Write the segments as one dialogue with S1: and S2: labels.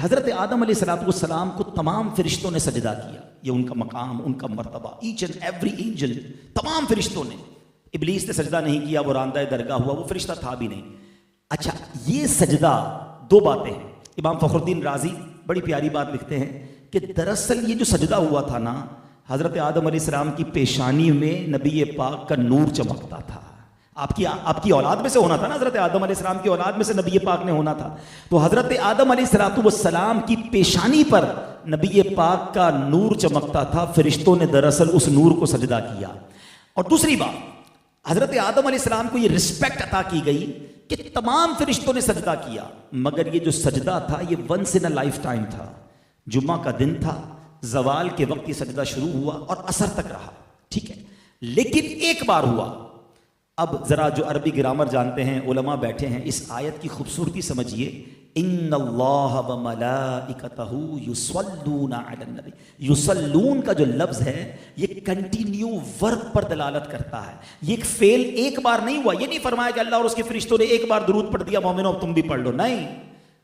S1: हज़रत आदम अलैहिस्सलाम को तमाम फरिश्तों ने सजदा किया। ये उनका मकाम, उनका मर्तबा, ईच एंड एवरी एंजल, तमाम फरिश्तों ने। इब्लीस ने सजदा नहीं किया, वो रांदा दरगाह हुआ, वो फरिश्ता था भी नहीं। अच्छा, ये सजदा, दो बातें हैं। इमाम फखरुद्दीन राजी बड़ी प्यारी बात लिखते हैं कि दरअसल ये जो सजदा हुआ था ना, हज़रत आदम अलैहिस्सलाम की पेशानी में नबी पाक का नूर चमकता था। आपकी औलाद में से होना था ना, हज़रत आदम अलैहिस्सलाम की औलाद में से नबी पाक ने होना था। तो हज़रत आदम अलैहिस्सलाम की पेशानी पर नबी पाक का नूर चमकता था। फरिश्तों ने दरअसल उस नूर को सजदा किया। और दूसरी बात, हज़रत आदम अलैहिस्सलाम को ये रिस्पेक्ट अता की गई कि तमाम फरिश्तों ने सजदा किया, मगर ये जो सजदा था ये once in a lifetime था। जुम्मा का दिन था, जवाल के वक्त ये सजदा शुरू हुआ और असर तक रहा, ठीक है। लेकिन एक बार हुआ। अब जरा जो अरबी ग्रामर जानते हैं, उलमा बैठे हैं, इस आयत की खूबसूरती समझिए। इन्नल्लाह व मलाइकतहू युसल्लूना अलन नबी। युसल्लून का जो लफ्ज है ये कंटिन्यू वर्ब पर दलालत करता है। ये एक फेल एक बार नहीं हुआ। ये नहीं फरमाया कि अल्लाह और उसके फरिश्तों ने एक बार दुरूद पढ़ दिया, मोमिनो तुम भी पढ़ लो, नहीं।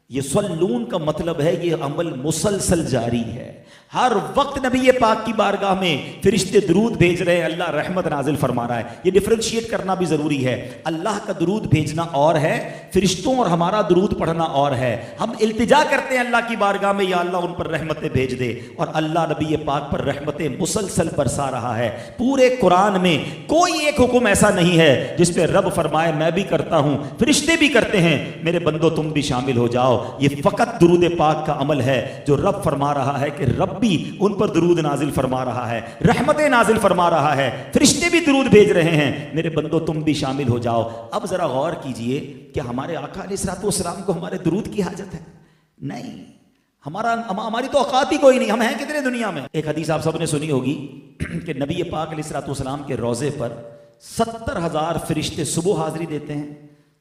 S1: ये सल्लून का मतलब है ये अमल मुसलसल जारी है। हर वक्त नबी पाक की बारगाह में फरिश्ते दुरूद भेज रहे हैं, अल्लाह रहमत नाजिल फरमा रहा है। ये डिफरेंशिएट करना भी जरूरी है। अल्लाह का दुरूद भेजना और है, फरिश्तों और हमारा दुरूद पढ़ना और है। हम इल्तिजा करते हैं अल्लाह की बारगाह में, या अल्लाह उन पर रहमतें भेज दे, और अल्लाह नबी पाक पर रहमतें मुसलसल बरसा रहा है। पूरे कुरान में कोई एक हुक्म ऐसा नहीं है जिस पे रब फरमाए मैं भी करता हूं, फरिश्ते भी करते हैं, मेरे बंदो तुम भी शामिल हो जाओ। ये फकत दुरूद पाक का अमल है जो रब फरमा रहा है कि रब भी उन पर दुरूद नाजिल फरमा रहा है, रहमतें नाजिल फरमा रहा है, फरिश्ते भी दुरूद भेज रहे हैं, मेरे बंदो तुम भी शामिल हो जाओ। अब जरा गौर कीजिए कि हमारे आका अलैहिस्सलाम को हमारे दुरूद की हाजत है? नहीं। हमारी तो औकात ही कोई नहीं। हम हैं कितने दुनिया में। एक हदीस आप सबने सुनी होगी कि नबी पाक अलैहिस्सलाम के रोजे पर 70,000 फरिश्ते सुबह हाजिरी देते हैं,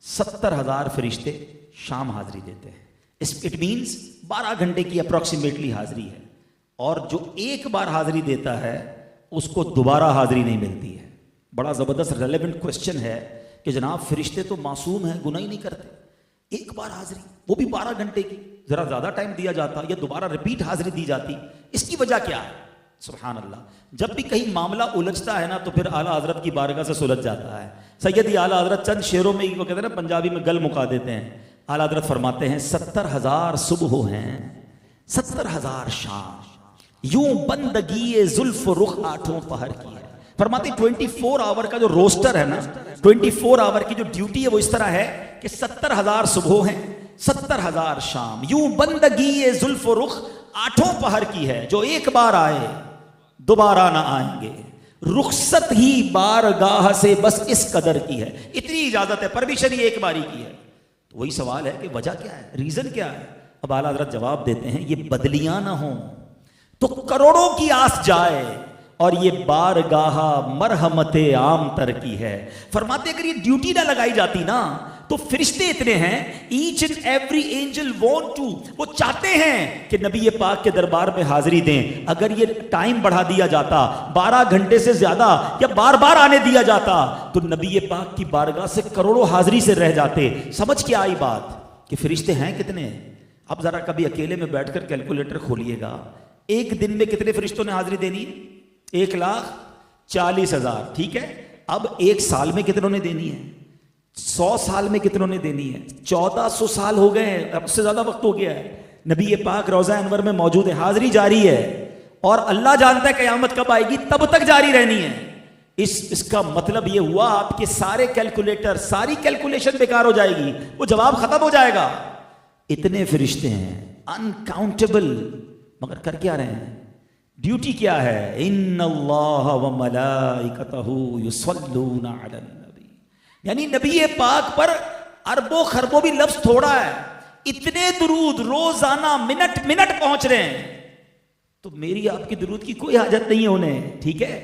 S1: 70,000 फरिश्ते शाम हाजिरी देते हैं। इट मीन्स 12 घंटे की अप्रोक्सीमेटली हाजिरी है। और जो एक बार हाजिरी देता है उसको दोबारा हाजिरी नहीं मिलती है। बड़ा ज़बरदस्त रेलेवेंट क्वेश्चन है कि जनाब फरिश्ते तो मासूम है, गुनाह ही नहीं करते, एक बार हाजिरी, वो भी 12 घंटे की, जरा ज़्यादा टाइम दिया जाता या दोबारा रिपीट हाजिरी दी जाती, इसकी वजह क्या है? सुभान अल्लाह। जब भी कहीं मामला उलझता है ना तो फिर आला हजरत की बारगाह से सुलझ जाता है। सैयदी आला हजरत चंद शेरों में, वो कहते हैं ना पंजाबी में, गल मुका देते हैं। आला हजरत फरमाते हैं 70,000 सुबह हैं, 70,000 शाम, यूं बंदगी जुल्फ रुख 8 पहर की है। फरमाते 24 आवर का जो रोस्टर है ना, 24 आवर की जो ड्यूटी है वो इस तरह है कि 70,000 सुबह हैं, 70,000 शाम, यूं बंदगी जुल्फ रुख 8 पहर की है। जो एक बार आए दोबारा ना आएंगे, रुखसत ही बारगाह से बस इस कदर की है। इतनी इजाजत है, परमिशन ही एक बारी की है। तो वही सवाल है कि वजह क्या है, रीजन क्या है? अब आला हज़रत जवाब देते हैं, ये बदलियां ना हो तो करोड़ों की आस जाए, और ये बारगाह मरहमते आम तर की है। फरमाते अगर ये ड्यूटी ना लगाई जाती ना तो फरिश्ते इतने हैं, each and every angel want to, वो चाहते हैं कि नबी पाक के दरबार में हाजिरी दें। अगर ये टाइम बढ़ा दिया जाता 12 घंटे से ज्यादा, या बार बार आने दिया जाता, तो नबी पाक की बारगाह से करोड़ों हाजिरी से रह जाते। समझ के आई बात कि फरिश्ते हैं कितने। अब जरा कभी अकेले में बैठकर कैलकुलेटर खोलिएगा, एक दिन में कितने फरिश्तों ने हाजिरी देनी है? 1,40,000, ठीक है। अब एक साल में कितनों ने देनी है? 100 साल में कितनों ने देनी है? 1400 साल हो गए हैं, अब उससे ज्यादा वक्त हो गया है। नबी पाक रोजा अनवर में मौजूद है, हाजिरी जारी है, और अल्लाह जानता है कयामत कब आएगी, तब तक जारी रहनी है। इसका मतलब यह हुआ आपके सारे कैलकुलेटर, सारी कैलकुलेशन बेकार हो जाएगी, वो जवाब खत्म हो जाएगा। इतने फरिश्ते हैं, अनकाउंटेबल, मगर कर क्या रहे हैं? ड्यूटी क्या है? इन्नल्लाह व मलाइकतहू युसल्लूना अलन नबी, यानी नबी पाक पर अरबों खरबों भी लफ्ज थोड़ा है, इतने दुरूद रोजाना मिनट मिनट पहुंच रहे हैं। तो मेरी आपकी दुरूद की कोई हाजत नहीं है उन्हें, ठीक है।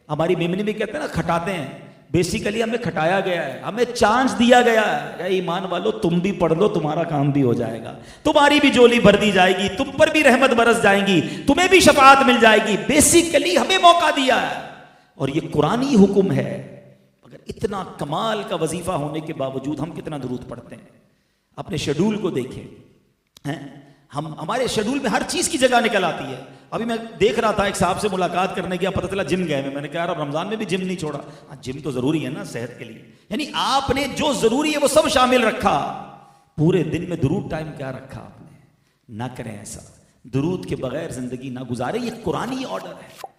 S1: हमारी मेमनी में कहते हैं ना, खटाते हैं, बेसिकली हमें खटाया गया है, हमें चांस दिया गया है, ईमान वालों तुम भी पढ़ लो, तुम्हारा काम भी हो जाएगा, तुम्हारी भी झोली भर दी जाएगी, तुम पर भी रहमत बरस जाएंगी, तुम्हें भी शफाअत मिल जाएगी। बेसिकली हमें मौका दिया है, और ये कुरानी हुक्म है। मगर इतना कमाल का वजीफा होने के बावजूद हम कितना दुरूद पढ़ते हैं? अपने शेड्यूल को देखें हैं, हम हमारे शेड्यूल में हर चीज की जगह निकल आती है। अभी मैं देख रहा था एक साहब से मुलाकात करने गया, पता चला जिम गए। मैंने कहा यार रमजान में भी जिम नहीं छोड़ा। हाँ, जिम तो जरूरी है ना सेहत के लिए। यानी आपने जो जरूरी है वो सब शामिल रखा। पूरे दिन में दुरूद टाइम क्या रखा आपने? ना करें ऐसा। दुरूद के बगैर जिंदगी ना गुजारे। ये कुरानी ऑर्डर है।